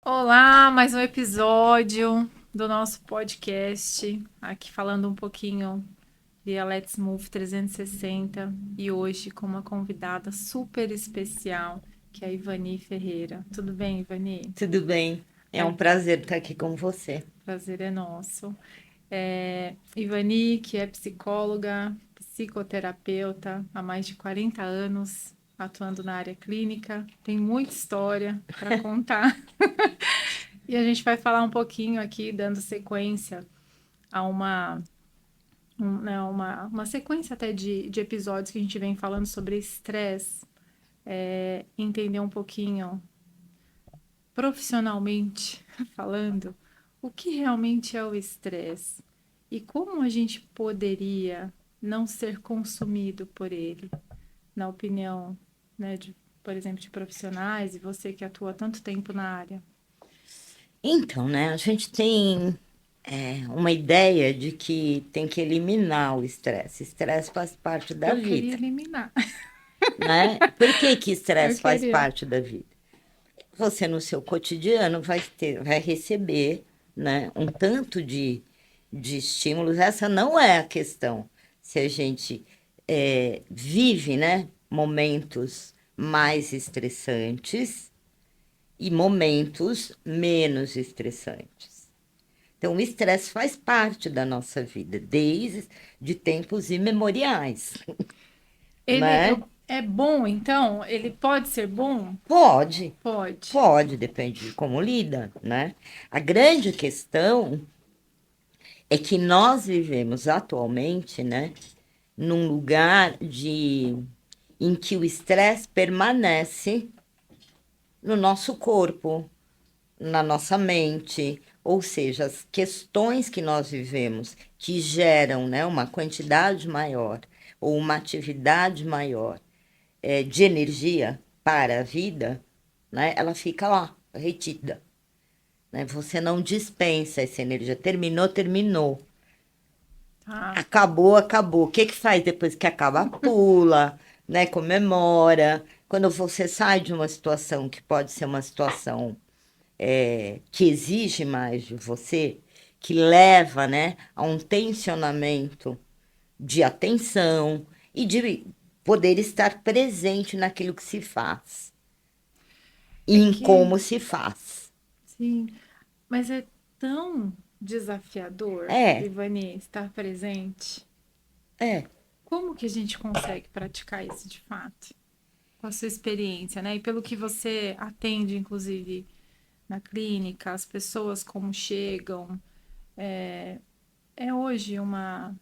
Olá, mais um episódio do nosso podcast, aqui falando um pouquinho via Let's Move 360 e hoje com uma convidada super especial, que é a Ivani Ferreira. Tudo bem, Ivani? Tudo bem? É um prazer estar aqui com você. Prazer é nosso. Ivani, que é psicóloga, psicoterapeuta há mais de 40 anos, atuando na área clínica, tem muita história para contar. E a gente vai falar um pouquinho aqui, dando sequência a uma sequência até de episódios que a gente vem falando sobre estresse, entender um pouquinho, profissionalmente falando, o que realmente é o estresse e como a gente poderia não ser consumido por ele, na opinião, né, por exemplo, de profissionais e você que atua há tanto tempo na área. Então, né, a gente tem uma ideia de que tem que eliminar o estresse. Estresse faz parte da Eu queria vida, eliminar. né? Por que que Eu estresse faz queria. parte da vida? Você, no seu cotidiano, vai receber, né, um tanto de estímulos. Essa não é a questão. Se a gente vive, né, momentos mais estressantes e momentos menos estressantes. Então, o estresse faz parte da nossa vida, desde de tempos imemoriais, Ele né? é bom, então? Ele pode ser bom? Pode, Pode. pode, depende de como lida, né? A grande questão é que nós vivemos atualmente, né, num lugar em que o estresse permanece no nosso corpo, na nossa mente, ou seja, as questões que nós vivemos que geram, né, uma quantidade maior ou uma atividade maior de energia para a vida, né, ela fica lá, retida. Né? Você não dispensa essa energia. Terminou, terminou. Tá. Acabou, acabou. O que que faz depois que acaba? Pula, né, comemora. Quando você sai de uma situação que pode ser uma situação que exige mais de você, que leva, né, a um tensionamento de atenção e de poder estar presente naquilo que se faz e É em que, como se faz. sim, mas é tão desafiador, É, Ivani, estar presente. é. Como que a gente consegue praticar isso de fato? Com a sua experiência, né? E pelo que você atende, inclusive, na clínica, as pessoas como chegam, é hoje uma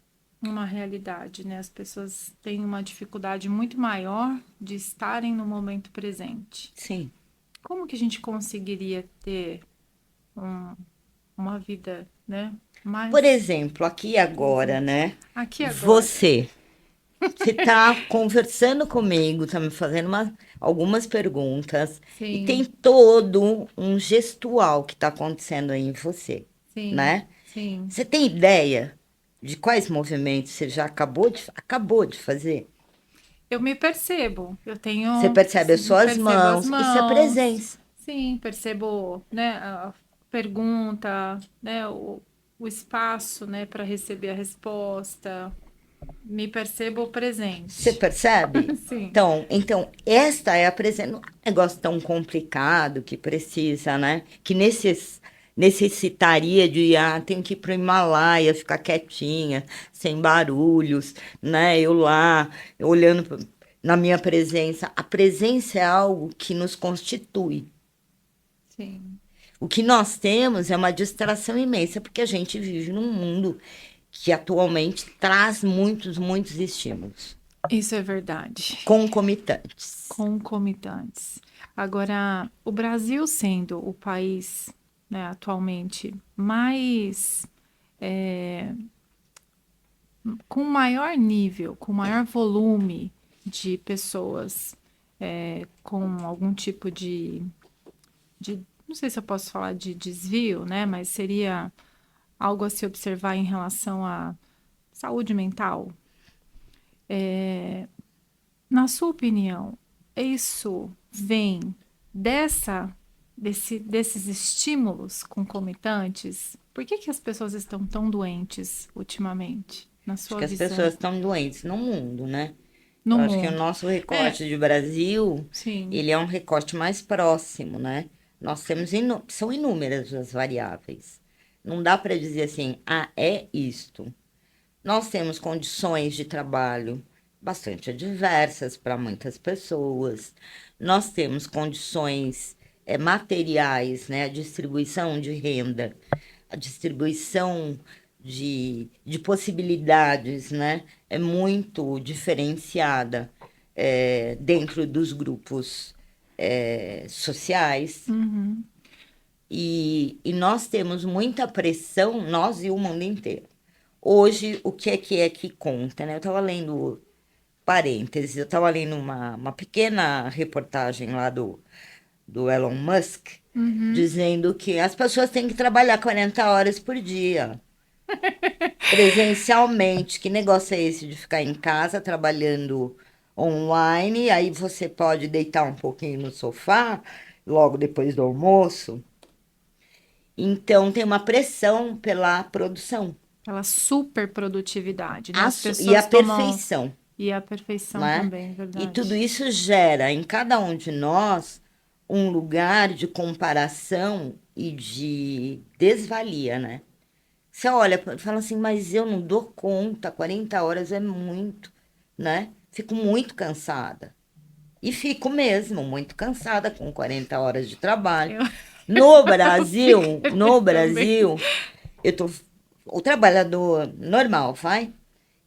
realidade, né? As pessoas têm uma dificuldade muito maior de estarem no momento presente. Sim. Como que a gente conseguiria ter um- uma vida, né, Por mais exemplo, aqui e agora, presente? né? Aqui agora. Você está conversando comigo, está me fazendo algumas perguntas e tem Sim, todo um gestual que está acontecendo aí em você, sim, né? sim. Você tem ideia de quais movimentos você já acabou de fazer? Eu me percebo, eu Você tenho, percebe as suas percebo as mãos, isso é mãos, presença. sim, percebo, né, a pergunta, né, o espaço, né, para receber a resposta, me percebo Você presente. percebe? Sim, Então, esta é a presença. Não é um negócio tão complicado que precisa, né? Que necessitaria de, tenho que ir para o Himalaia, ficar quietinha, sem barulhos, né? Eu lá, olhando na minha presença. A presença é algo que nos constitui. sim. O que nós temos é uma distração imensa, porque a gente vive num mundo que atualmente traz muitos estímulos Isso é verdade. concomitantes. Concomitantes. Agora, o Brasil sendo o país, né, atualmente mais com maior nível, com maior volume de pessoas com algum tipo de, não sei se eu posso falar de desvio, né? Mas seria algo a se observar em relação a saúde mental, na sua opinião, isso vem desses estímulos concomitantes? Por que as pessoas estão tão doentes ultimamente, na Acho sua que as visão, pessoas estão doentes no mundo, né? no Eu acho que o mundo? nosso É, recorte de Brasil, sim. ele é um recorte mais próximo, né? Nós temos, são inúmeras as variáveis. Não dá para dizer assim, ah, é isto. Nós temos condições de trabalho bastante adversas para muitas pessoas. Nós temos condições materiais, né? A distribuição de renda, a distribuição de possibilidades, né? É muito diferenciada dentro dos grupos sociais. Uhum. E nós temos muita pressão, nós e o mundo inteiro. Hoje, o que é que conta, né? Eu estava lendo, parênteses, eu estava lendo uma pequena reportagem lá do Elon Musk, Uhum. dizendo que as pessoas têm que trabalhar 40 horas por dia, presencialmente. Que negócio é esse de ficar em casa trabalhando online? Aí você pode deitar um pouquinho no sofá, logo depois do almoço. Então, tem uma pressão pela produção. Pela superprodutividade, né? A As su- e a pessoas tomam. perfeição, E a perfeição né? também, E tudo verdade. isso gera em cada um de nós um lugar de comparação e de desvalia, né? Você olha e fala assim, mas eu não dou conta, 40 horas é muito, né? Fico muito cansada. E fico mesmo muito cansada com 40 horas de trabalho. Eu, No eu Brasil, ficaria no também. Brasil, eu tô o trabalhador normal, vai,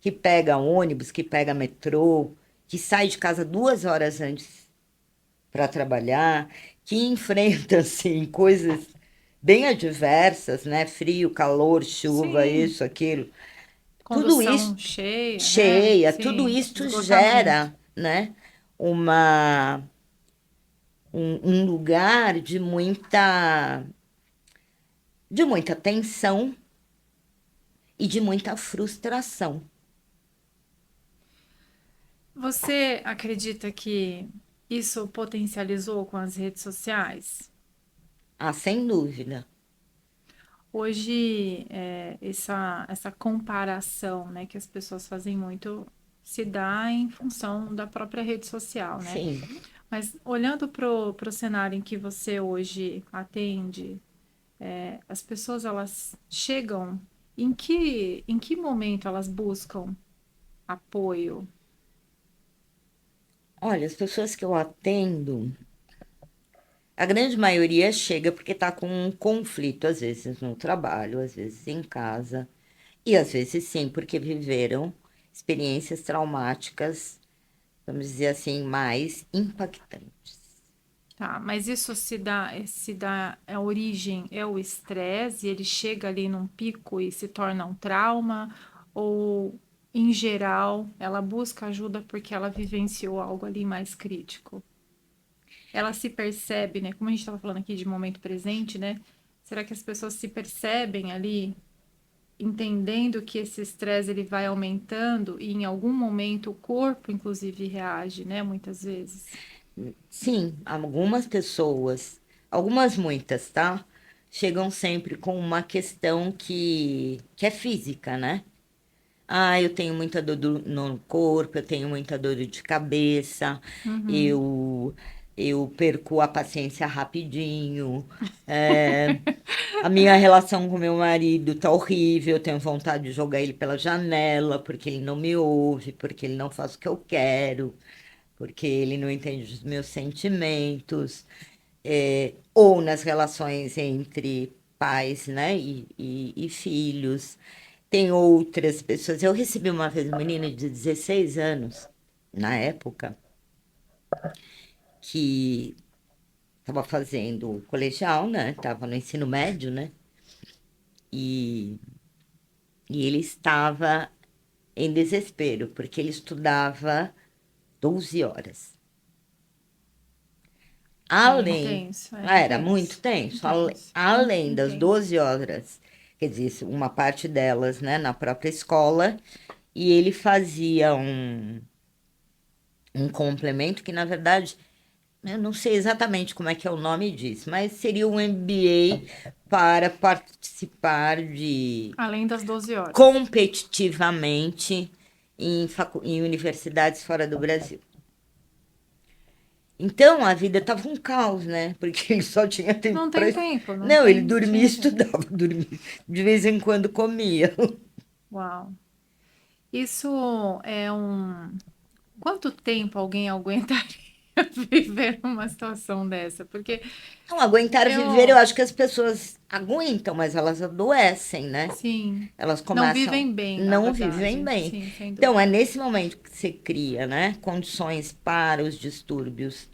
que pega ônibus, que pega metrô, que sai de casa 2 horas antes para trabalhar, que enfrenta assim coisas bem adversas, né? Frio, calor, chuva, Sim, isso, aquilo. Tudo isso condução cheia, né? cheia, tudo Sim, isso esgotamento. gera, né? Uma um lugar de muita tensão e de muita frustração. Você acredita que isso potencializou com as redes sociais? Ah, sem dúvida. Hoje, essa comparação, né, que as pessoas fazem muito se dá em função da própria rede social, né? Sim. Mas olhando para o cenário em que você hoje atende, as pessoas elas chegam, em que momento elas buscam apoio? Olha, as pessoas que eu atendo, a grande maioria chega porque está com um conflito, às vezes no trabalho, às vezes em casa, e às vezes sim, porque viveram experiências traumáticas, vamos dizer assim, mais impactantes. Tá, mas isso a origem é o estresse, e ele chega ali num pico e se torna um trauma, ou em geral ela busca ajuda porque ela vivenciou algo ali mais crítico? Ela se percebe, né? Como a gente estava falando aqui de momento presente, né? Será que as pessoas se percebem ali, entendendo que esse estresse ele vai aumentando e em algum momento o corpo, inclusive, reage, né? Muitas vezes. Sim, algumas pessoas, algumas muitas, tá? Chegam sempre com uma questão que é física, né? Ah, eu tenho muita dor no corpo, eu tenho muita dor de cabeça, Uhum. eu perco a paciência rapidinho, é, a minha relação com meu marido tá horrível, eu tenho vontade de jogar ele pela janela, porque ele não me ouve, porque ele não faz o que eu quero, porque ele não entende os meus sentimentos, ou nas relações entre pais, né, e filhos. Tem outras pessoas. Eu recebi uma vez uma menina de 16 anos, na época, que estava fazendo colegial, né? Estava no ensino médio, né? E, e ele estava em desespero, porque ele estudava 12 horas. É Além, intenso, é era muito intenso. tenso, Intenso. além das Intenso. 12 horas, quer dizer, uma parte delas, né, na própria escola, e ele fazia um complemento que, na verdade, eu não sei exatamente como é que é o nome disso, mas seria um MBA para participar de Além das 12 horas. competitivamente em universidades fora do Brasil. Então a vida estava um caos, né? Porque ele só tinha tempo Não para. tem tempo, não Não, ele tem. dormia e Tinha tempo. estudava, dormia. De vez em quando comia. Uau. Isso é um. Quanto tempo alguém aguentaria viver numa situação dessa? Porque Não aguentar viver, eu eu, acho que as pessoas aguentam, mas elas adoecem, né? sim, Elas não começam, vivem bem, na não vivem verdade. bem. Sim, sem Então, é dúvida. nesse momento que você cria, né, condições para os distúrbios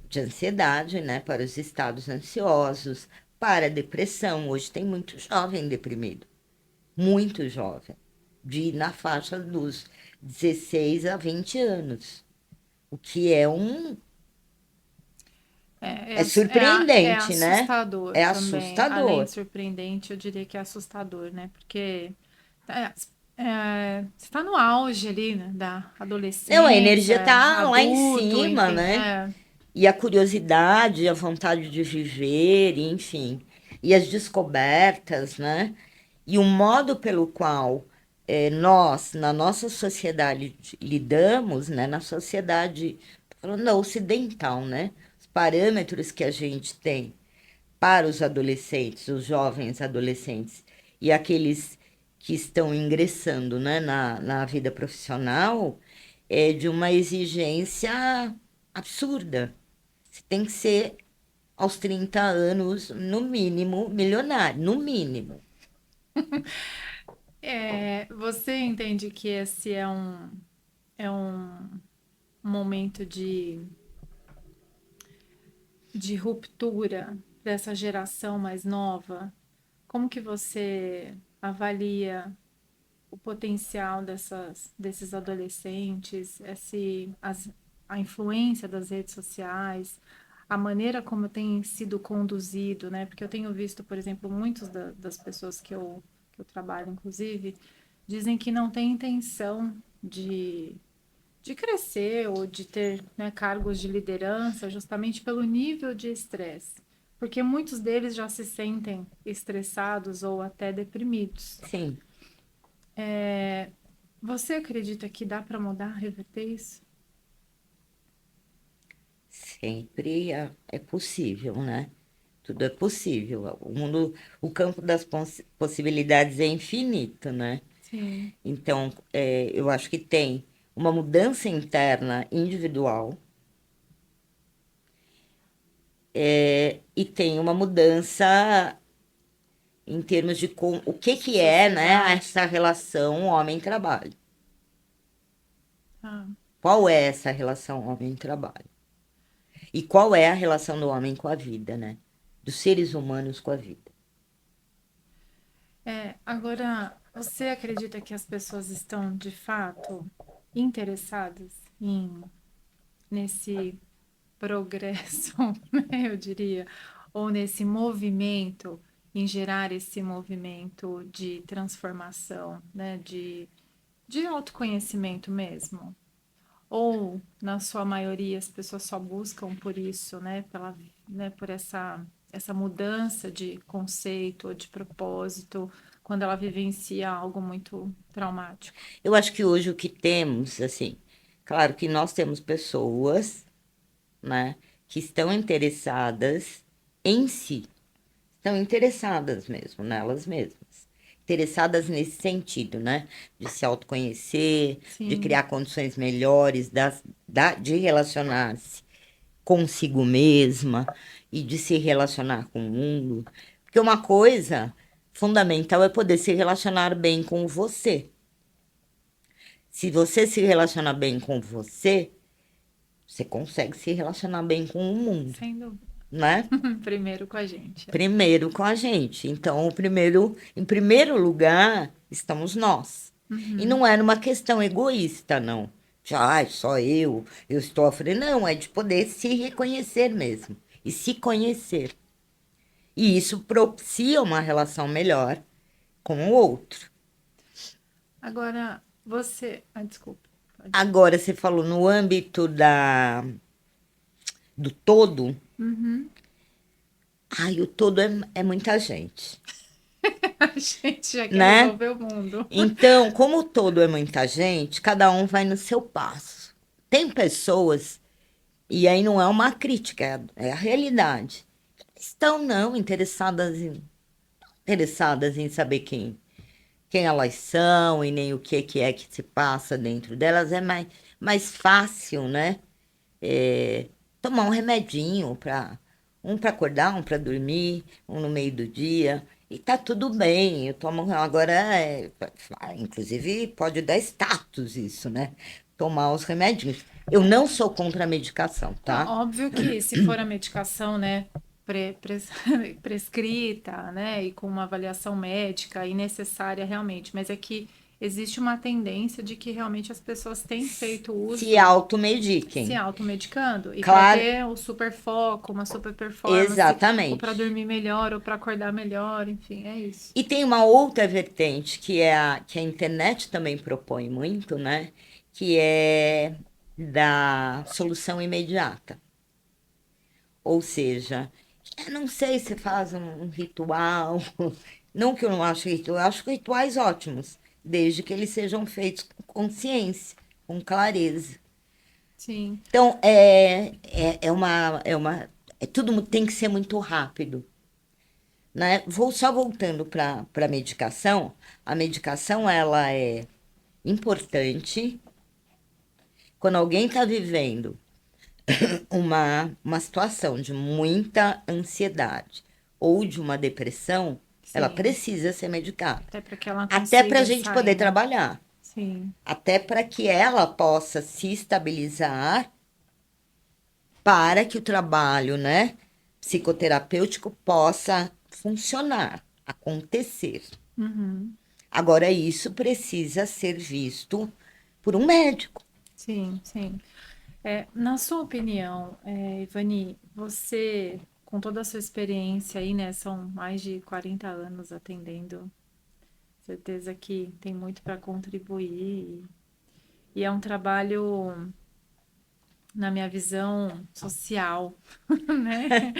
de ansiedade, né, para os estados ansiosos, para a depressão. Hoje tem muito jovem deprimido, muito jovem, na faixa dos 16 a 20 anos, o que é É surpreendente, né? assustador É também. Além assustador. de surpreendente, eu diria que é assustador, né? Porque é, você está no auge ali, né, da Não, a energia adolescência, tá lá em adulto, cima, enfim. né? E a curiosidade, a vontade de viver, enfim. E as descobertas, né? E o modo pelo qual nós, na nossa sociedade, lidamos, né? Na sociedade, tô falando da ocidental, né? Os parâmetros que a gente tem para os adolescentes, os jovens adolescentes e aqueles que estão ingressando, né, na vida profissional, é de uma exigência absurda. Você tem que ser, aos 30 anos, no mínimo, milionário, no mínimo. Você entende que esse é um momento de ruptura dessa geração mais nova? Como que você avalia o potencial desses adolescentes, a influência das redes sociais, a maneira como tem sido conduzido, né? Porque eu tenho visto, por exemplo, muitas das pessoas que eu trabalho, inclusive, dizem que não têm intenção de crescer ou de ter, né, cargos de liderança justamente pelo nível de estresse. Porque muitos deles já se sentem estressados ou até deprimidos. Sim, Você acredita que dá para mudar, reverter isso? sempre é possível, né? Tudo é possível. O mundo, o campo das possibilidades é infinito, né? Sim. Então, eu acho que tem uma mudança interna individual, e tem uma mudança em termos de o que que é, né, Sociedade. essa relação homem-trabalho. Ah, Qual é essa relação homem-trabalho? E qual é a relação do homem com a vida, né? Dos seres humanos com a vida. agora, você acredita que as pessoas estão de fato interessadas nesse progresso, né, eu diria, ou nesse movimento, em gerar esse movimento de transformação, né, de autoconhecimento mesmo? Ou, na sua maioria, as pessoas só buscam por isso, né? Por essa mudança de conceito ou de propósito, quando ela vivencia algo muito traumático. Eu acho que hoje o que temos, assim, claro que nós temos pessoas, né, que estão interessadas em si, estão interessadas mesmo nelas mesmas. Interessadas nesse sentido, né? De se autoconhecer, de Sim, criar condições melhores, de relacionar-se consigo mesma e de se relacionar com o mundo. Porque uma coisa fundamental é poder se relacionar bem com você. Se você se relaciona bem com você, você consegue se relacionar bem com o mundo, sem dúvida. né? Primeiro com a gente. Primeiro com a gente. Então, em primeiro lugar, estamos nós. E Uhum. não é numa questão egoísta, não. Já, só eu estou à frente. Não, é de poder se reconhecer mesmo e se conhecer. E isso propicia uma relação melhor com o outro. Agora, você. Ah, desculpa. Pode. Agora, você falou no âmbito do todo. Uhum. Ai, o todo é muita gente, A gente já quer né? resolver o mundo. Então, como o todo é muita gente, cada um vai no seu passo. Tem pessoas, e aí não é uma crítica, é a realidade. Estão não interessadas em saber quem elas são e nem o que é que se passa dentro delas. É mais fácil, né? É, tomar um remedinho para acordar, um para dormir, um no meio do dia. E tá tudo bem. Eu tomo agora, inclusive pode dar status isso, né? Tomar os remedinhos. Eu não sou contra a medicação, Não, tá? óbvio que se for a medicação, né, prescrita, né, e com uma avaliação médica e necessária realmente, mas é que existe uma tendência de que realmente as pessoas têm feito Se uso se automediquem. automedicando e para Claro, ter o super foco, uma super performance, ou para exatamente. dormir melhor, ou para acordar melhor, enfim, é isso. E tem uma outra vertente que a internet também propõe muito, né? Que é da solução imediata. Ou seja, eu não sei se faz um ritual. Não que eu não acho ritual, eu acho rituais ótimos, desde que eles sejam feitos com consciência, com clareza. Sim, Então, tudo tem que ser muito rápido, né? Só voltando para a medicação. A medicação, ela é importante quando alguém está vivendo uma situação de muita ansiedade ou de uma depressão, ela sim. precisa ser medicada. Até para que ela Até para a consiga gente sair, poder né? trabalhar. Sim. Até para que ela possa se estabilizar para que o trabalho, né, psicoterapêutico possa funcionar, acontecer. Uhum. Agora, isso precisa ser visto por um médico. Sim, sim. É, na sua opinião, Ivani, você, com toda a sua experiência aí, né, são mais de 40 anos atendendo, certeza que tem muito para contribuir e é um trabalho, na minha visão, social, né?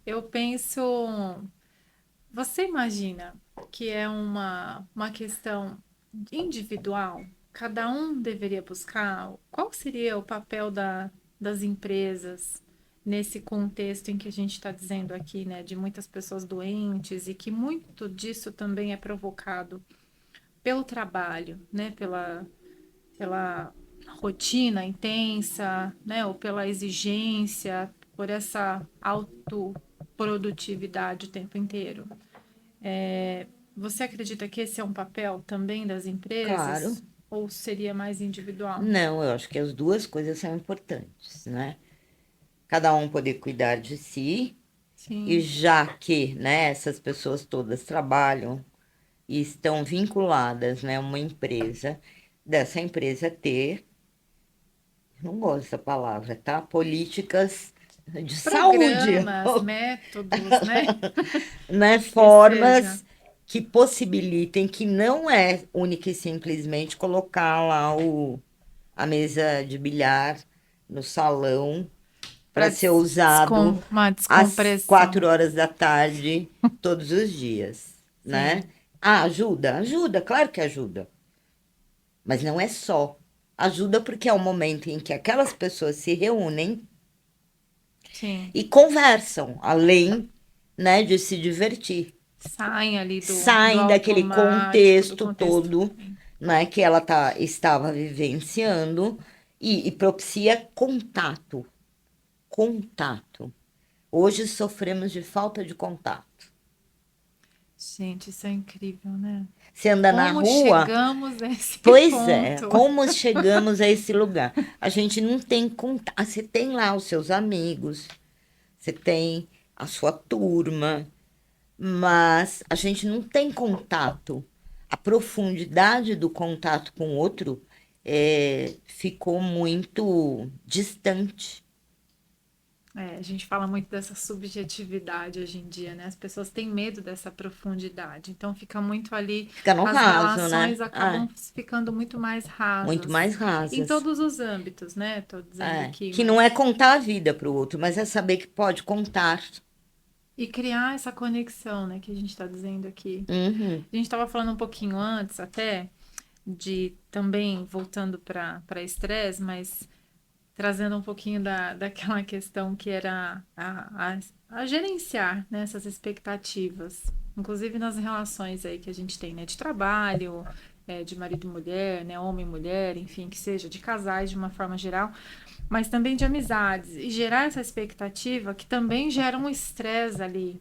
Eu penso, você imagina que é uma questão individual? Cada um deveria buscar? Qual seria o papel das empresas nesse contexto em que a gente está dizendo aqui, né, de muitas pessoas doentes e que muito disso também é provocado pelo trabalho, né, pela rotina intensa, né, ou pela exigência, por essa autoprodutividade o tempo inteiro. Você acredita que esse é um papel também das Claro. empresas ou seria mais individual? Não, eu acho que as duas coisas são importantes, né? Cada um poder cuidar de si, e Sim, já que, né, essas pessoas todas trabalham e estão vinculadas, né, a uma empresa, dessa empresa ter, não gosto dessa palavra, tá? Políticas de saúde, programas, métodos, né? né? Que seja. Formas que possibilitem que não é única e simplesmente colocar lá a mesa de bilhar no salão para Para ser usado uma às descompressão. 4 horas da tarde todos os dias, né? Sim, Ah, ajuda? Ajuda, claro que ajuda. Mas não é só. Ajuda porque é o momento em que aquelas pessoas se reúnem sim. e conversam, além, né, de se divertir. Saem ali do Saem daquele automático, do contexto contexto. todo, né, que ela estava vivenciando e propicia contato. Contato. Hoje sofremos de falta de contato. Gente, isso é incrível, né? Você anda na Como rua, chegamos a esse pois é, ponto? como chegamos a esse lugar? A gente não tem contato. Você tem lá os seus amigos, você tem a sua turma, mas a gente não tem contato. A profundidade do contato com o outro ficou muito distante. É, a gente fala muito dessa subjetividade hoje em dia, né? As pessoas têm medo dessa profundidade, então fica muito ali, Fica no as raso, né? relações acabam ficando muito mais Muito rasas, mais em rasas. todos os âmbitos, né? Tô dizendo aqui, Que não é mas. contar a vida para o outro, mas é saber que pode contar. E criar essa conexão, né, que a gente está dizendo aqui. Uhum. A gente estava falando um pouquinho antes, até, de também voltando para estresse, mas trazendo um pouquinho daquela questão que era a gerenciar, né, essas expectativas, inclusive nas relações aí que a gente tem, né, de trabalho, de marido e mulher, né, homem e mulher, enfim, que seja, de casais de uma forma geral, mas também de amizades, e gerar essa expectativa que também gera um estresse ali.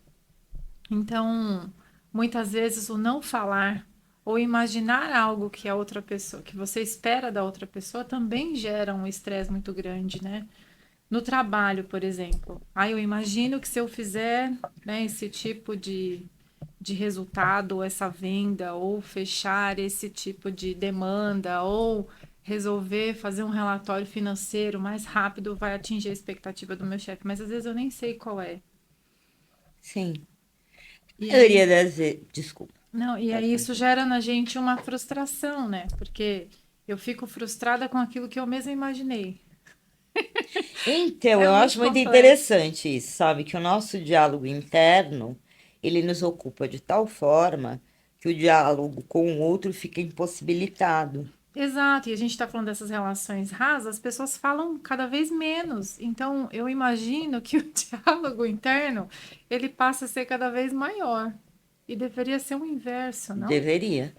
Então, muitas vezes o não falar ou imaginar algo que a outra pessoa, que você espera da outra pessoa, também gera um estresse muito grande, né? No trabalho, por exemplo. Eu imagino que se eu fizer, né, esse tipo de resultado, ou essa venda, ou fechar esse tipo de demanda, ou resolver fazer um relatório financeiro mais rápido, vai atingir a expectativa do meu chefe. Mas às vezes eu nem sei qual é. Sim. E A maioria aí das vezes. Desculpa, Não, e pode aí isso continuar. gera na gente uma frustração, né? Porque eu fico frustrada com aquilo que eu mesma imaginei. Então, É eu muito acho muito complexo. interessante isso, sabe? Que o nosso diálogo interno, ele nos ocupa de tal forma que o diálogo com o outro fica impossibilitado. Exato, e a gente está falando dessas relações rasas, as pessoas falam cada vez menos. Então, eu imagino que o diálogo interno, ele passa a ser cada vez maior. E deveria ser o inverso, não? Deveria,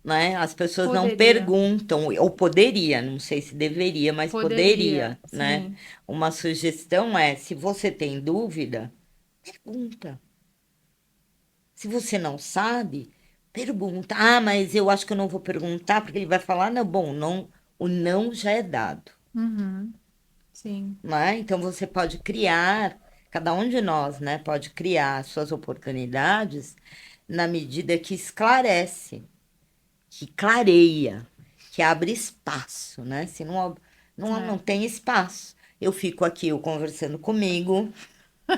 né? As pessoas não Poderia. perguntam, ou poderia, não sei se deveria, mas Poderia, poderia, né? sim. Uma sugestão é, se você tem dúvida, pergunta. Se você não sabe, pergunta. Ah, mas eu acho que eu não vou perguntar, porque ele vai falar, não, bom, não, o não já é dado, Uhum, sim. né? Então você pode criar, cada um de nós, né, pode criar suas oportunidades na medida que esclarece, que clareia, que abre espaço, né? Se não É. tem espaço, eu fico aqui eu conversando comigo,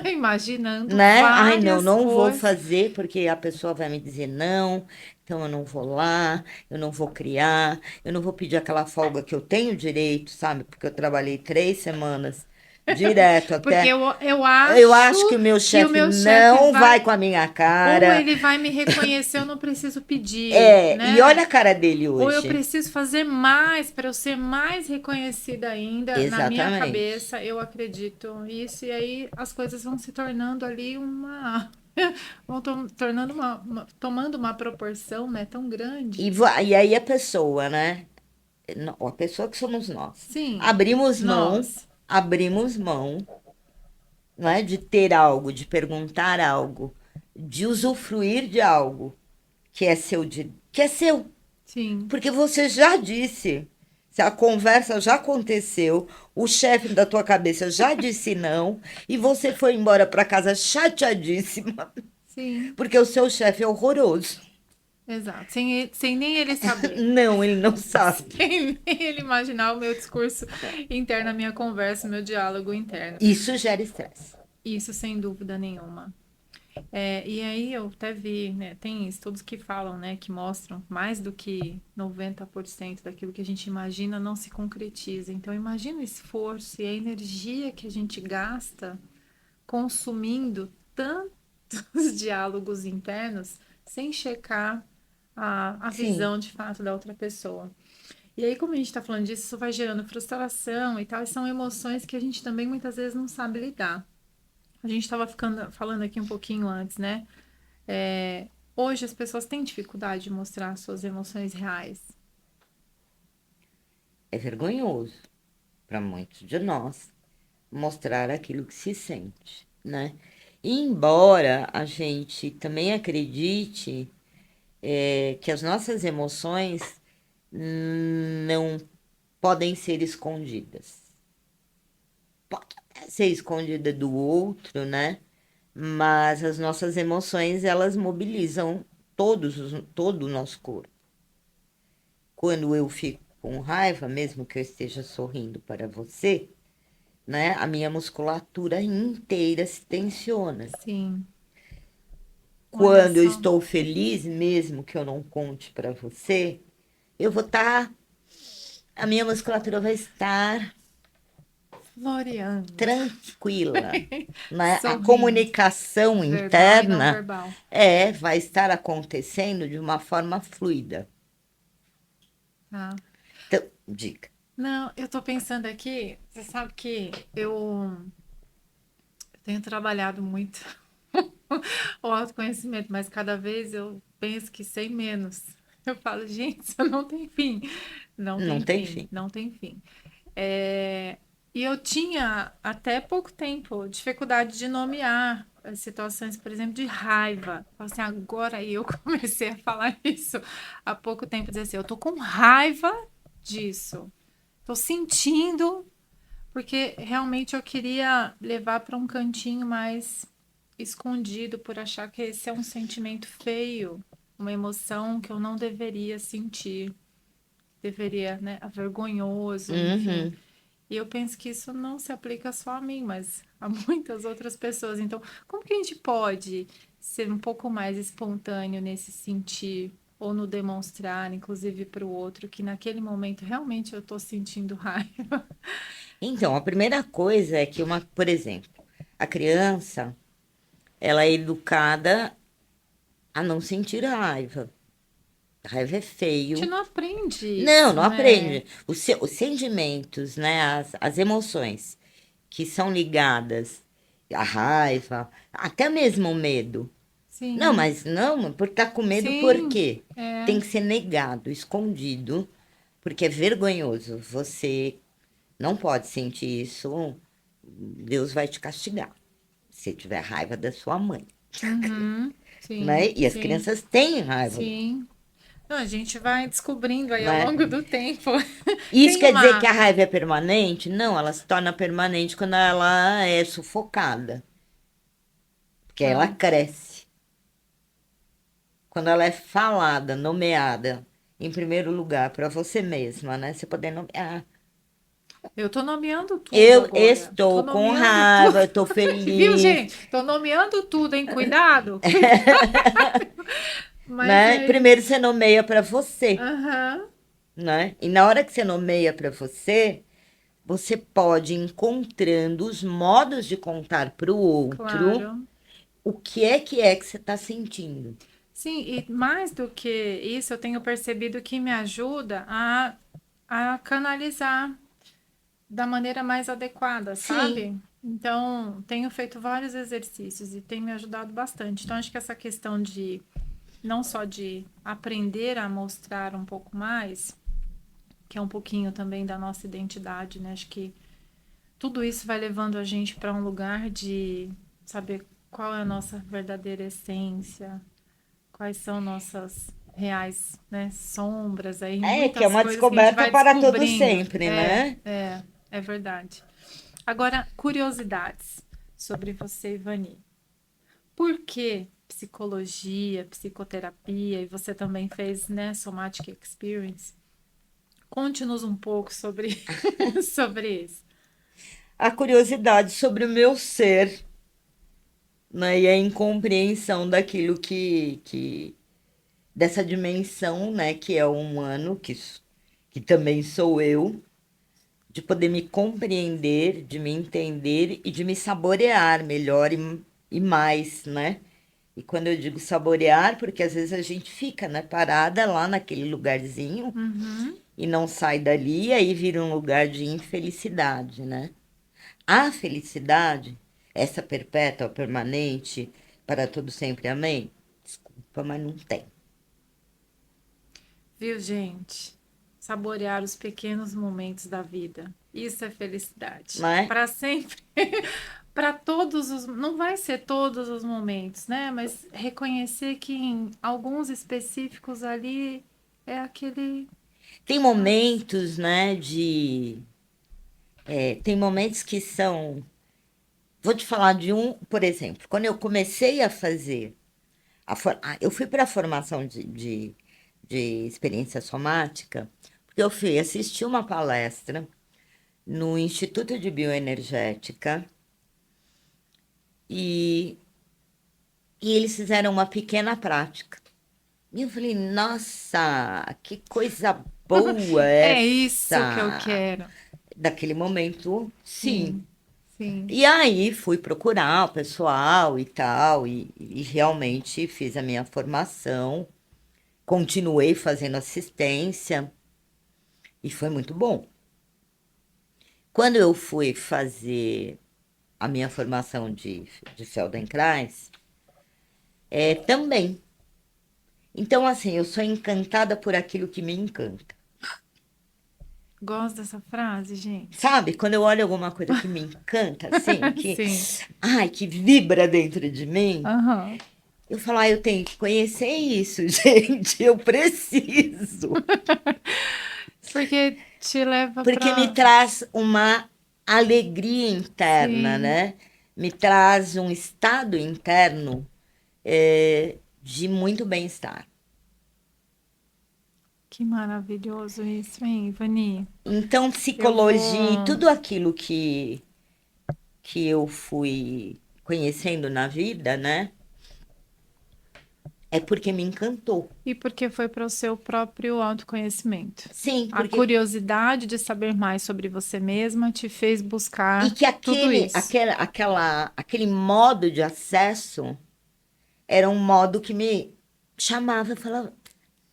Imaginando né? Ai, não, várias não vou coisas. fazer porque a pessoa vai me dizer não, então eu não vou lá, eu não vou criar, eu não vou pedir aquela folga que eu tenho direito, sabe? Porque eu trabalhei 3 semanas direto Porque até. eu Eu acho acho que o meu que o chefe meu chefe não vai vai, com a minha ou cara. ele vai me reconhecer, eu não preciso pedir, E olha né? a cara dele Ou eu hoje. preciso fazer mais para eu ser mais reconhecida ainda. Na minha Exatamente. cabeça, eu acredito isso, e aí as coisas vão se tornando ali uma. Vão tornando tomando uma proporção, né, tão grande. E aí a pessoa, né? A pessoa que somos nós. Sim, Abrimos mão, nós. abrimos mão, não é? De ter algo, de perguntar algo, de usufruir de algo que é seu, que é seu. Sim. Porque você já disse, se a conversa já aconteceu, o chefe da tua cabeça já disse não, e você foi embora para casa chateadíssima, Sim. porque o seu chefe é horroroso. Exato. Sem nem ele saber. Não, ele não sabe. Sem nem ele imaginar o meu discurso interno, a minha conversa, o meu diálogo interno. Isso gera estresse. Isso sem dúvida nenhuma. E aí eu até vi, né, tem estudos que falam, né, que mostram mais do que 90% daquilo que a gente imagina não se concretiza. Então imagina o esforço e a energia que a gente gasta consumindo tantos diálogos internos sem checar a Sim, visão de fato da outra pessoa. E aí, como a gente está falando disso, isso vai gerando frustração e tal, e são emoções que a gente também muitas vezes não sabe lidar. A gente estava falando aqui um pouquinho antes, né? É, hoje as pessoas têm dificuldade de mostrar suas emoções reais. é vergonhoso para muitos de nós mostrar aquilo que se sente, né? E embora a gente também acredite que as nossas emoções não podem ser escondidas. Pode até ser escondida do outro, né? Mas as nossas emoções, elas mobilizam todo o nosso corpo. Quando eu fico com raiva, mesmo que eu esteja sorrindo para você, né, a minha musculatura inteira se tensiona. Sim. Olha Quando eu só. estou feliz, mesmo que eu não conte para você, eu vou estar, a minha musculatura vai estar Floreando. tranquila, né? A Sorrindo. comunicação Verbal e não interna verbal. vai estar acontecendo de uma forma fluida. Tá? Então, dica. Não, eu tô pensando aqui, você sabe que eu tenho trabalhado muito o autoconhecimento, mas cada vez eu penso que sei menos. Eu falo, gente, isso não tem fim. Não Não tem tem fim, fim. não tem fim. É, e eu tinha, até pouco tempo, dificuldade de nomear as situações, por exemplo, de raiva. Assim, agora eu comecei a falar isso há pouco tempo, dizer assim, eu tô com raiva disso. Tô sentindo, porque realmente eu queria levar para um cantinho mais escondido, por achar que esse é um sentimento feio, uma emoção que eu não deveria sentir, deveria, né, vergonhoso, enfim. Uhum. E eu penso que isso não se aplica só a mim, mas a muitas outras pessoas. Então, como que a gente pode ser um pouco mais espontâneo nesse sentir ou no demonstrar, inclusive para o outro, que naquele momento realmente eu estou sentindo raiva? Então, a primeira coisa é que por exemplo, a criança, ela é educada a não sentir raiva. Raiva é A gente feio. não aprende Não, isso, não né? aprende. Os sentimentos, né, as emoções que são ligadas à raiva, até mesmo o medo. Não, Sim, mas não, porque tá com medo por sim, quê? é. Tem que ser negado, escondido, porque é vergonhoso. Você não pode sentir isso, Deus vai te castigar. Se tiver raiva da sua mãe, Uhum, sim, né? E as sim, crianças têm raiva, sim. Não, a gente vai descobrindo aí ao né? longo do tempo. Isso Tem quer dizer que uma. a raiva é permanente? Não, ela se torna permanente quando ela é sufocada, porque ela Tá. cresce. Quando ela é falada, nomeada, em primeiro lugar, para você mesma, né? Você poder nomear. Eu tô nomeando tudo Eu agora. Tô estou com nomeando tudo. raiva, eu estou Viu, feliz, gente? Tô nomeando tudo, hein? Cuidado, cuidado. Mas né? é Primeiro isso. você nomeia para você, Aham, né? E na hora que você nomeia para você, você pode ir encontrando os modos de contar para o outro claro. o que é que você está sentindo. Sim, e mais do que isso, eu tenho percebido que me ajuda a canalizar da maneira mais adequada, Sim, sabe? Então, tenho feito vários exercícios e tem me ajudado bastante. Então, acho que essa questão de não só de aprender a mostrar um pouco mais, que é um pouquinho também da nossa identidade, né? Acho que tudo isso vai levando a gente para um lugar de saber qual é a nossa verdadeira essência, quais são nossas reais, né, sombras aí, é que é muitas uma coisas que a gente descoberta vai para todo descobrindo. sempre, né? É verdade. Agora, curiosidades sobre você, Ivani. Por que psicologia, psicoterapia, e você também fez, né, Somatic Experience? Conte-nos um pouco sobre, sobre isso. A curiosidade sobre o meu ser, né? E a incompreensão daquilo dessa dimensão, né? Que é o humano, que também sou eu, de poder me compreender, de me entender e de me saborear melhor e mais, né? E quando eu digo saborear, porque às vezes a gente fica, né, parada lá naquele lugarzinho Uhum. e não sai dali, e aí vira um lugar de infelicidade, né? A felicidade, essa perpétua, permanente, para todo sempre, amém? Desculpa, mas não tem, Viu, gente? Saborear os pequenos momentos da vida. Isso é felicidade. não é? Para sempre. Para todos os. Não vai ser todos os momentos, né? Mas reconhecer que em alguns específicos ali é aquele. Tem Nossa. momentos, né, tem momentos que são... Vou te falar de um, por exemplo, quando eu comecei a fazer... eu fui para a formação de experiência somática, porque eu fui assistir uma palestra no Instituto de Bioenergética e, e eles fizeram uma pequena prática. E eu falei, nossa, que coisa boa É isso que eu essa! quero. Daquele momento, sim. Sim, sim. E aí fui procurar o pessoal e tal, e realmente fiz a minha formação, continuei fazendo assistência e foi muito bom. Quando eu fui fazer a minha formação de Feldenkrais, também. Então, assim, eu sou encantada por aquilo que me encanta. Gosto dessa frase, gente. Sabe? Quando eu olho alguma coisa que me encanta, assim, Sim. ai, que vibra dentro de mim, Aham. eu falo, eu tenho que conhecer isso, gente, eu preciso. Porque te leva Porque me pra. traz uma alegria interna, Sim. né? Me traz um estado interno de muito bem-estar. Que maravilhoso isso, hein, Ivani? Então, Eu psicologia e vou. tudo aquilo que eu fui conhecendo na vida, né? É porque me encantou. E porque foi para o seu próprio autoconhecimento. Sim, A porque curiosidade de saber mais sobre você mesma te fez e buscar que tudo isso. aquele modo de acesso era um modo que me chamava, eu falava,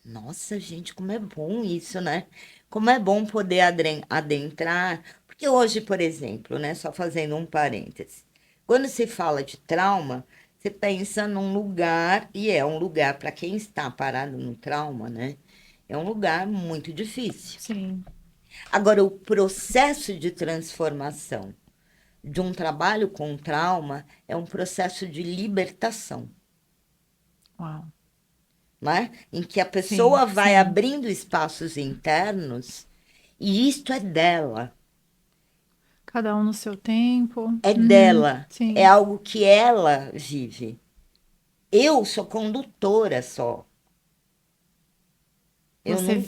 nossa, gente, como é bom isso, né? Como é bom poder adentrar. Porque hoje, por exemplo, né, só fazendo um parêntese, quando se fala de trauma, você pensa num lugar, e é um lugar para quem está parado no trauma, né? É um lugar muito difícil. Sim. Agora, o processo de transformação de um trabalho com trauma é um processo de libertação, Uau. né? Em que a Sim, pessoa vai sim. abrindo espaços internos e isto é dela, Cada um no seu tempo. é Uhum. dela, é Sim. algo que ela vive. Eu sou condutora só. Eu Você não,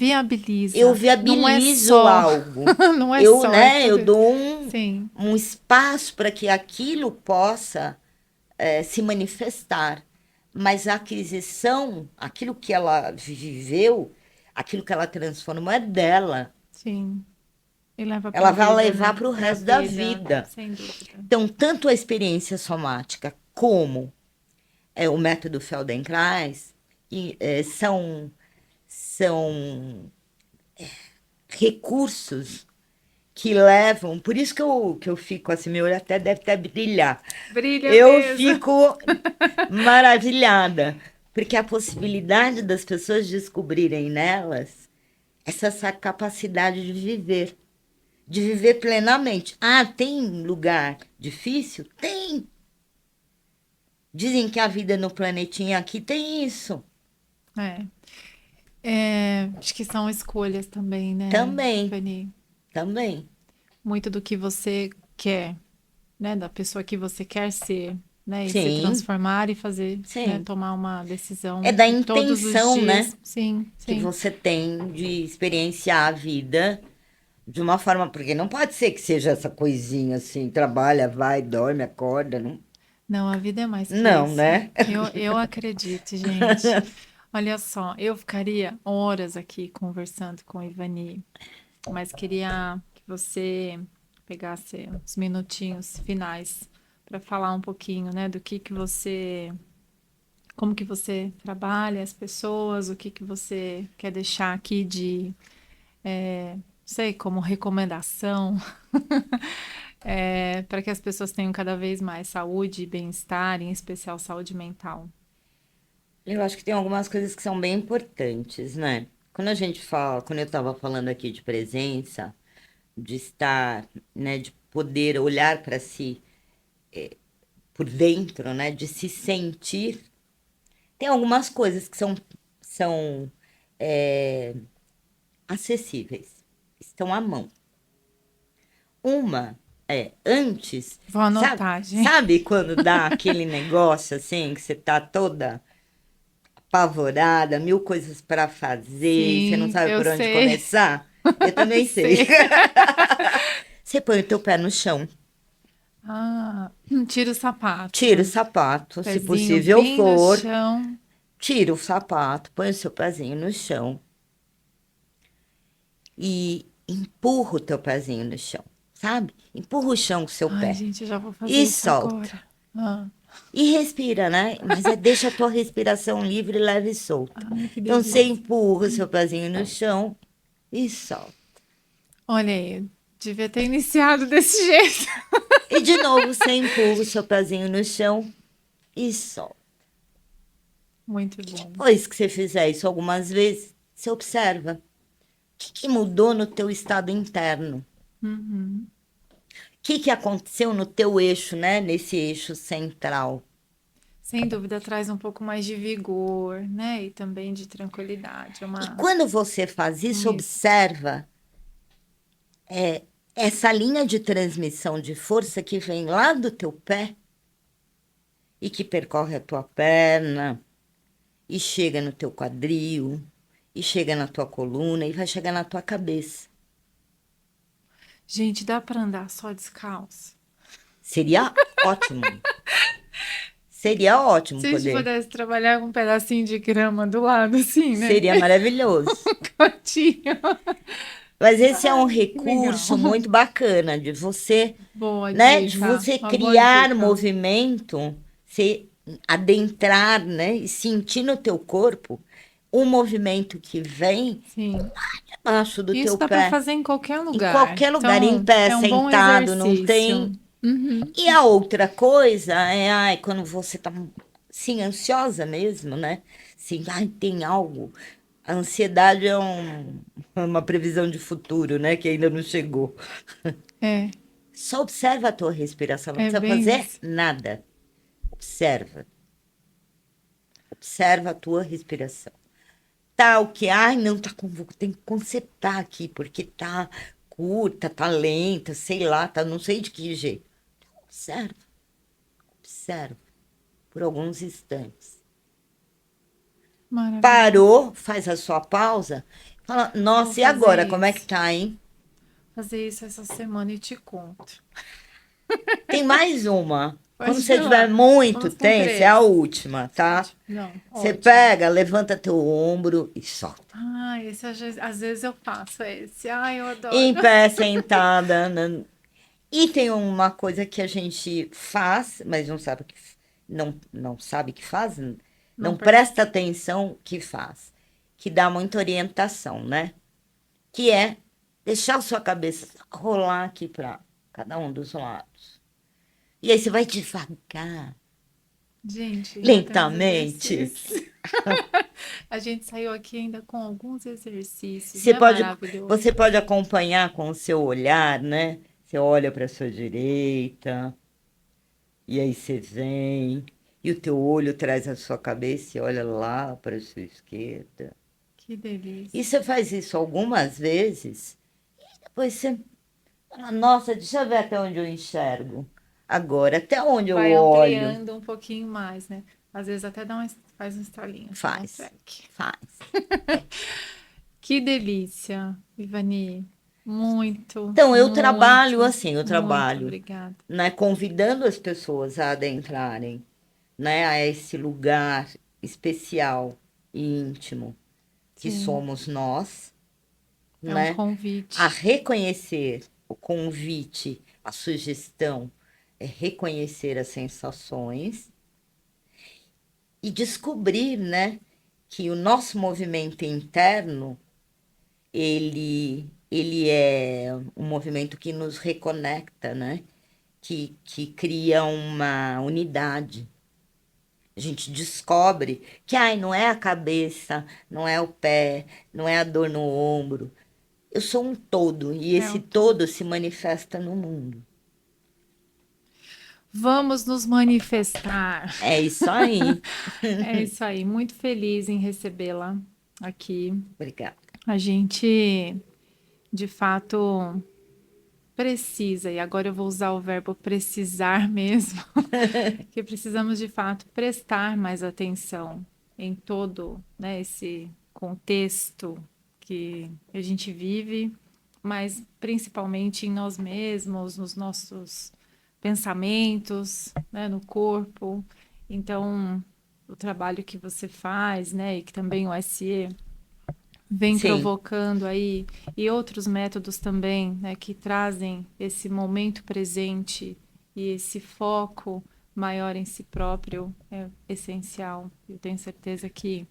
eu viabiliza. Não é viabilizo só. algo. Não é Eu, só, é né, eu tudo isso. dou Sim. um espaço para que aquilo possa se manifestar. Mas a aquisição, aquilo que ela viveu, aquilo que ela transformou é dela. Sim. E leva Ela para a vai vida, levar né? para o Para a resto da vida, vida. sem dúvida. Então, tanto a experiência somática como o método Feldenkrais são recursos que levam. Por isso que eu fico assim, meu olho até deve até brilhar. Brilha Eu mesmo. fico maravilhada, porque a possibilidade das pessoas descobrirem nelas essa capacidade de viver plenamente. Ah, tem lugar difícil? Tem. Dizem que a vida no planetinha aqui tem isso. É. É, acho que são escolhas também, né, Também, Fanny? também. Muito do que você quer, né? Da pessoa que você quer ser, né? E se Sim, transformar e fazer, né? sim. Tomar uma É decisão da todos os intenção, né, dias. Sim, que sim. você tem de experienciar a vida de uma forma, porque não pode ser que seja essa coisinha assim, trabalha, vai, dorme, acorda, não. Não, a vida é mais que Não, isso. né? Eu acredito, gente. Olha só, eu ficaria horas aqui conversando com Ivani, mas queria que você pegasse uns minutinhos finais para falar um pouquinho, né, do que você, como que você trabalha as pessoas, o que você quer deixar aqui de, sei, como recomendação, para que as pessoas tenham cada vez mais saúde e bem-estar, em especial saúde mental. Eu acho que tem algumas coisas que são bem importantes, né? Quando a gente fala, quando eu estava falando aqui de presença, de estar, né, de poder olhar para si por dentro, né, de se sentir, tem algumas coisas que são é, acessíveis, estão à mão. Uma antes, Vou sabe, anotar, gente. sabe quando dá aquele negócio assim, que você tá toda apavorada, mil coisas para fazer, e você não Sim, sabe eu por onde sei, começar? Eu também sei. sei. Você põe o teu pé no chão, Ah, tira o sapato. tira o sapato, se Pezinho possível bem no for, chão. tira o sapato, põe o seu pezinho no chão e empurra o teu pezinho no chão, sabe? Empurra o chão com o seu Ai, pé gente, eu já vou fazer e isso solta. agora. Ah, E respira, né? Mas deixa a tua respiração livre, leve e solta. ai, que Então você delícia. empurra o seu pezinho no chão e solta. Olha aí, devia ter iniciado desse jeito. E de novo você empurra o seu pezinho no chão e solta. Muito E bom. depois que você fizer isso algumas vezes, você observa o que mudou no teu estado interno. Uhum. O que aconteceu no teu eixo, né? Nesse eixo central. Sem dúvida, traz um pouco mais de vigor, né? E também de tranquilidade. É E uma. quando você faz isso, Isso. observa essa linha de transmissão de força que vem lá do teu pé e que percorre a tua perna e chega no teu quadril e chega na tua coluna e vai chegar na tua cabeça. Gente, dá para andar só descalço? Seria ótimo. Seria ótimo Se a gente poder. pudesse trabalhar com um pedacinho de grama do lado, assim, né? Seria maravilhoso. Um cantinho. Mas esse é um Ai, que legal. recurso muito bacana de você, Boa né, de dica. você Uma boa criar dica. movimento, se adentrar, né, e sentir no teu corpo um movimento que vem Sim. abaixo do Isso teu dá para pé, fazer em qualquer em lugar. qualquer lugar, em Então, pé, é um bom sentado, não exercício. tem. Uhum. E a outra coisa é, ai, quando você tá, sim, ansiosa mesmo, né? Assim, ai, tem algo. A ansiedade é uma previsão de futuro, né? Que ainda não chegou. É, Só observa a tua respiração, não é precisa bem fazer isso. nada. Observa. Observa a tua respiração. Tá o que? Ai, não, tá com. Tem que consertar aqui, porque tá curta, tá lenta, sei lá, tá não sei de que jeito. Observa, observa, por alguns instantes. Maravilhoso. Parou, faz a sua pausa, fala, Vou nossa, e fazer agora, como é que isso. tá, hein? Fazer isso essa semana e te conto. Tem mais uma. Quando Pode você tiver falar. muito Vamos com tenso, é a três. última, tá? Não, Você ótimo. pega, levanta teu ombro e solta. Ah, esse às vezes eu faço esse. Ai, eu adoro. Em pé, sentada. E tem uma coisa que a gente faz, mas não sabe que não sabe que faz, Não não presta percebo. atenção que faz, que dá muita orientação, né? Que é deixar a sua cabeça rolar aqui para cada um dos lados. E aí você vai devagar, Gente, já temos lentamente. exercícios. A gente saiu aqui ainda com alguns exercícios, Você não é pode, maravilhoso? você pode acompanhar com o seu olhar, né? Você olha para a sua direita, e aí você vem, e o teu olho traz a sua cabeça e olha lá para a sua esquerda. Que E delícia. você faz isso algumas vezes, depois você fala, nossa, deixa eu ver até onde eu enxergo. Agora, até onde eu Vai olho, ampliando um pouquinho mais, né? Às vezes até faz um estalinho, assim, dá um faz, track. faz. Que delícia, Ivani. Muito, Então, eu trabalho muito, assim, eu muito trabalho, obrigada. né, convidando as pessoas a adentrarem, né, a esse lugar especial e íntimo que Sim, somos nós, é um né, a convite. reconhecer o convite, a sugestão, é reconhecer as sensações e descobrir, né, que o nosso movimento interno, ele é um movimento que nos reconecta, né, que cria uma unidade. A gente descobre que, ai, não é a cabeça, não é o pé, não é a dor no ombro. Eu sou um todo e É esse um todo. todo se manifesta no mundo. Vamos nos manifestar. É isso aí. É isso aí. Muito feliz em recebê-la aqui. Obrigada. A gente, de fato, precisa, e agora eu vou usar o verbo precisar mesmo, que precisamos, de fato, prestar mais atenção em todo, né, esse contexto que a gente vive mas principalmente em nós mesmos, nos nossos pensamentos, né, no corpo. Então, o trabalho que você faz, né, e que também o SE vem Sim, provocando aí, e outros métodos também, né, que trazem esse momento presente e esse foco maior em si próprio é essencial. Eu tenho certeza que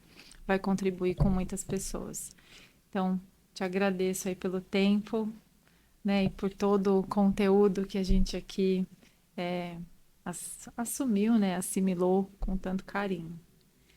vai contribuir com muitas pessoas. Então, te agradeço aí pelo tempo, né, e por todo o conteúdo que a gente aqui assumiu, né, assimilou com tanto carinho.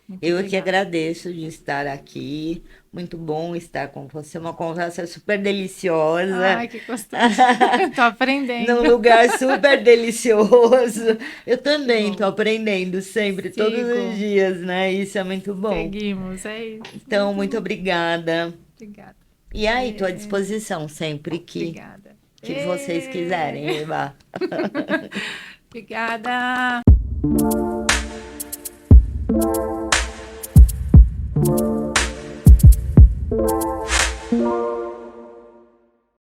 Muito eu que obrigada. agradeço de estar aqui. Muito bom estar com você. Uma conversa super deliciosa. Ai, que gostoso. Tô aprendendo. Num lugar super delicioso. Eu Que também estou bom. aprendendo sempre, todos os Sigo. dias, né? Isso é muito bom. Seguimos. É isso. Então, Muito muito bom. obrigada. Obrigada. E aí, estou à É, disposição sempre obrigada. que vocês quiserem, Eva. Obrigada.